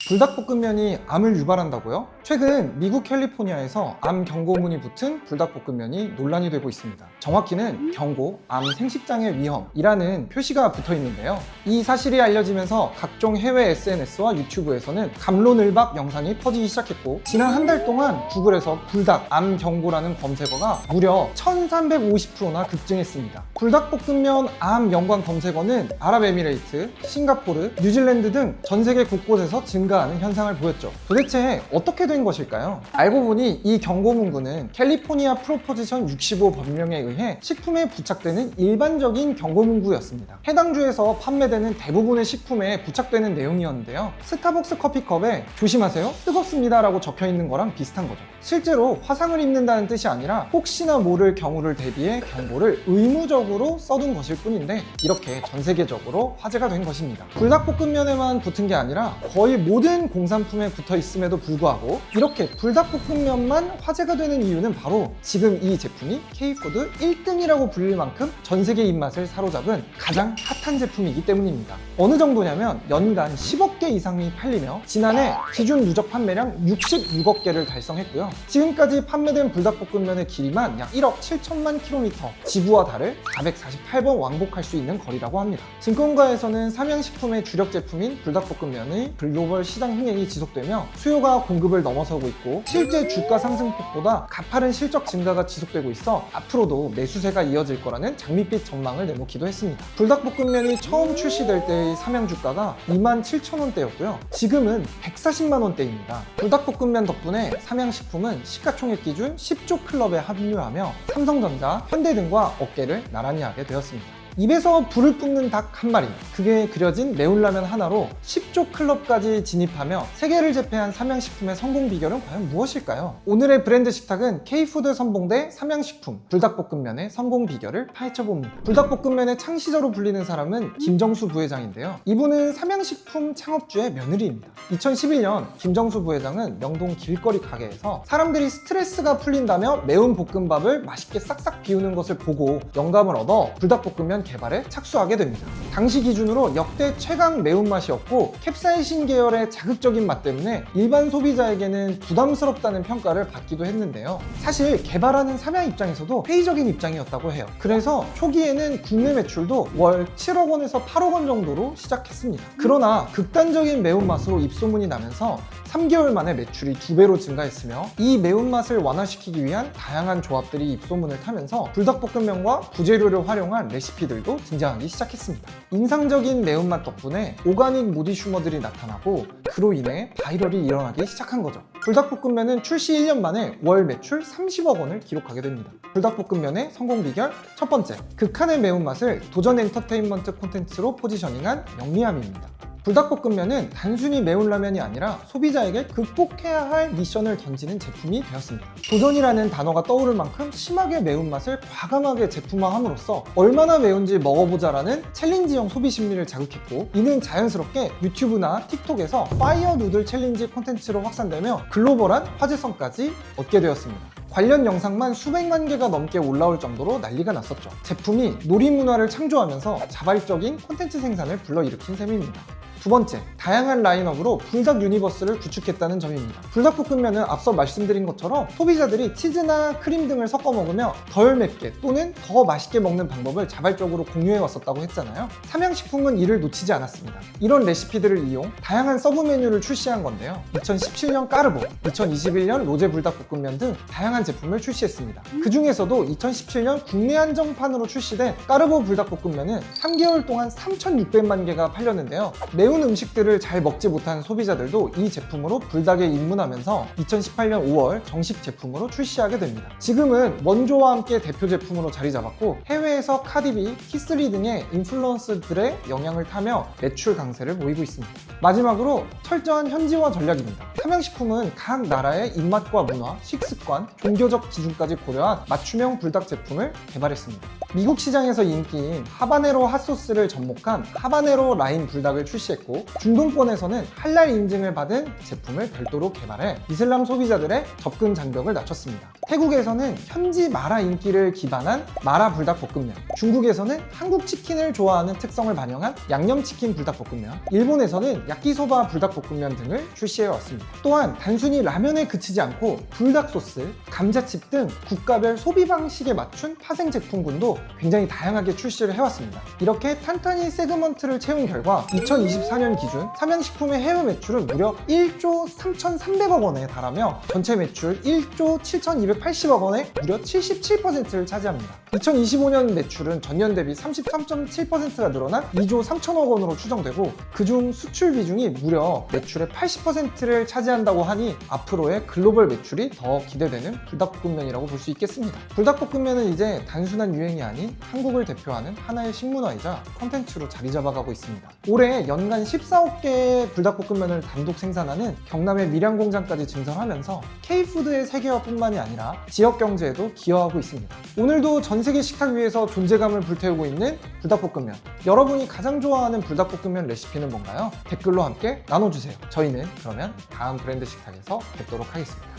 불닭볶음면이 암을 유발한다고요? 최근 미국 캘리포니아에서 암 경고문이 붙은 불닭볶음면이 논란이 되고 있습니다. 정확히는 경고, 암 생식장애 위험이라는 표시가 붙어 있는데요. 이 사실이 알려지면서 각종 해외 SNS와 유튜브에서는 갑론을박 영상이 퍼지기 시작했고, 지난 한 달 동안 구글에서 불닭, 암 경고라는 검색어가 무려 1350%나 급증했습니다. 불닭볶음면 암 연관 검색어는 아랍에미레이트, 싱가포르, 뉴질랜드 등 전 세계 곳곳에서 증가하는 현상을 보였죠. 도대체 어떻게 된 것일까요? 알고 보니 이 경고 문구는 캘리포니아 프로포지션 65 법령에 의해 식품에 부착되는 일반적인 경고 문구였습니다. 해당 주에서 판매되는 대부분의 식품에 부착되는 내용이었는데요. 스타벅스 커피컵에 조심하세요, 뜨겁습니다 라고 적혀 있는 거랑 비슷한 거죠. 실제로 화상을 입는다는 뜻이 아니라 혹시나 모를 경우를 대비해 경고를 의무적으로 써둔 것일 뿐인데, 이렇게 전 세계적으로 화제가 된 것입니다. 불닭볶음면에만 붙은 게 아니라 거의 모든 공산품에 붙어 있음에도 불구하고 이렇게 불닭볶음면만 화제가 되는 이유는 바로 지금 이 제품이 K푸드 1등이라고 불릴 만큼 전 세계 입맛을 사로잡은 가장 핫한 제품이기 때문입니다. 어느 정도냐면 연간 10억 개 이상이 팔리며 지난해 기준 누적 판매량 66억 개를 달성했고요. 지금까지 판매된 불닭볶음면의 길이만 약 1억 7천만 킬로미터, 지구와 달을 448번 왕복할 수 있는 거리라고 합니다. 증권가에서는 삼양식품의 주력 제품인 불닭볶음면의 글로벌 시장 흥행이 지속되며 수요가 공급을 넘어서고 있고, 실제 주가 상승폭보다 가파른 실적 증가가 지속되고 있어 앞으로도 매수세가 이어질 거라는 장밋빛 전망을 내놓기도 했습니다. 불닭볶음면이 처음 출시될 때의 삼양 주가가 27,000원대였고요. 지금은 140만 원대입니다. 불닭볶음면 덕분에 삼양식품은 시가총액 기준 10조 클럽에 합류하며 삼성전자, 현대 등과 어깨를 나란히 하게 되었습니다. 입에서 불을 뿜는 닭 한 마리, 그게 그려진 매운라면 하나로 10조 클럽까지 진입하며 세계를 제패한 삼양식품의 성공 비결은 과연 무엇일까요? 오늘의 브랜드 식탁은 K푸드 선봉대 삼양식품 불닭볶음면의 성공 비결을 파헤쳐봅니다. 불닭볶음면의 창시자로 불리는 사람은 김정수 부회장인데요. 이분은 삼양식품 창업주의 며느리입니다. 2011년 김정수 부회장은 명동 길거리 가게에서 사람들이 스트레스가 풀린다며 매운 볶음밥을 맛있게 싹싹 비우는 것을 보고 영감을 얻어 불닭볶음면 개발에 착수하게 됩니다. 당시 기준으로 역대 최강 매운맛이었고, 캡사이신 계열의 자극적인 맛 때문에 일반 소비자에게는 부담스럽다는 평가를 받기도 했는데요. 사실 개발하는 삼양 입장에서도 회의적인 입장이었다고 해요. 그래서 초기에는 국내 매출도 월 7억 원에서 8억 원 정도로 시작했습니다. 그러나 극단적인 매운맛으로 입소문이 나면서 3개월 만에 매출이 2배로 증가했으며, 이 매운맛을 완화시키기 위한 다양한 조합들이 입소문을 타면서 불닭볶음면과 부재료를 활용한 레시피들도 등장하기 시작했습니다. 인상적인 매운맛 덕분에 오가닉 모디슈머들이 나타나고, 그로 인해 바이럴이 일어나기 시작한 거죠. 불닭볶음면은 출시 1년 만에 월 매출 30억 원을 기록하게 됩니다. 불닭볶음면의 성공 비결 첫 번째, 극한의 매운맛을 도전 엔터테인먼트 콘텐츠로 포지셔닝한 영리함입니다. 불닭볶음면은 단순히 매운 라면이 아니라 소비자에게 극복해야 할 미션을 던지는 제품이 되었습니다. 도전이라는 단어가 떠오를 만큼 심하게 매운맛을 과감하게 제품화함으로써 얼마나 매운지 먹어보자라는 챌린지형 소비 심리를 자극했고, 이는 자연스럽게 유튜브나 틱톡에서 파이어 누들 챌린지 콘텐츠로 확산되며 글로벌한 화제성까지 얻게 되었습니다. 관련 영상만 수백만 개가 넘게 올라올 정도로 난리가 났었죠. 제품이 놀이 문화를 창조하면서 자발적인 콘텐츠 생산을 불러일으킨 셈입니다. 두 번째, 다양한 라인업으로 불닭 유니버스를 구축했다는 점입니다. 불닭볶음면은 앞서 말씀드린 것처럼 소비자들이 치즈나 크림 등을 섞어 먹으며 덜 맵게 또는 더 맛있게 먹는 방법을 자발적으로 공유해 왔었다고 했잖아요. 삼양식품은 이를 놓치지 않았습니다. 이런 레시피들을 이용 다양한 서브 메뉴를 출시한 건데요. 2017년 까르보, 2021년 로제 불닭볶음면 등 다양한 제품을 출시했습니다. 그 중에서도 2017년 국내 한정판으로 출시된 까르보 불닭볶음면은 3개월 동안 3,600만 개가 팔렸는데요. 매운 음식들을 잘 먹지 못하는 소비자들도 이 제품으로 불닭에 입문하면서 2018년 5월 정식 제품으로 출시하게 됩니다. 지금은 원조와 함께 대표 제품으로 자리 잡았고, 해외에서 카디비, 키스리 등의 인플루언서들의 영향을 타며 매출 강세를 보이고 있습니다. 마지막으로 철저한 현지화 전략입니다. 삼양식품은 각 나라의 입맛과 문화, 식습관, 종교적 기준까지 고려한 맞춤형 불닭 제품을 개발했습니다. 미국 시장에서 인기인 하바네로 핫소스를 접목한 하바네로 라인 불닭을 출시했고, 중동권에서는 할랄 인증을 받은 제품을 별도로 개발해 이슬람 소비자들의 접근 장벽을 낮췄습니다. 태국에서는 현지 마라 인기를 기반한 마라 불닭볶음면, 중국에서는 한국 치킨을 좋아하는 특성을 반영한 양념치킨 불닭볶음면, 일본에서는 야끼소바 불닭볶음면 등을 출시해왔습니다. 또한 단순히 라면에 그치지 않고 불닭소스, 감자칩 등 국가별 소비 방식에 맞춘 파생 제품군도 굉장히 다양하게 출시를 해왔습니다. 이렇게 탄탄히 세그먼트를 채운 결과 2024년 기준 삼양식품의 해외 매출은 무려 1조 3,300억 원에 달하며 전체 매출 1조 7,280억 원의 무려 77%를 차지합니다. 2025년 매출은 전년 대비 33.7%가 늘어난 2조 3천억 원으로 추정되고, 그중 수출 비중이 무려 매출의 80%를 차지한다고 하니 앞으로의 글로벌 매출이 더 기대되는 불닭볶음면이라고 볼 수 있겠습니다. 불닭볶음면은 이제 단순한 유행이 아닌 한국을 대표하는 하나의 식문화이자 콘텐츠로 자리 잡아가고 있습니다. 올해 연간 14억 개의 불닭볶음면을 단독 생산하는 경남의 밀양공장까지 증설하면서 K푸드의 세계화뿐만이 아니라 지역 경제에도 기여하고 있습니다. 오늘도 전 세계 식탁 위에서 존재감을 불태우고 있는 불닭볶음면, 여러분이 가장 좋아하는 불닭볶음면 레시피는 뭔가요? 댓글로 함께 나눠주세요. 저희는 그러면 다음 브랜드 식탁에서 뵙도록 하겠습니다.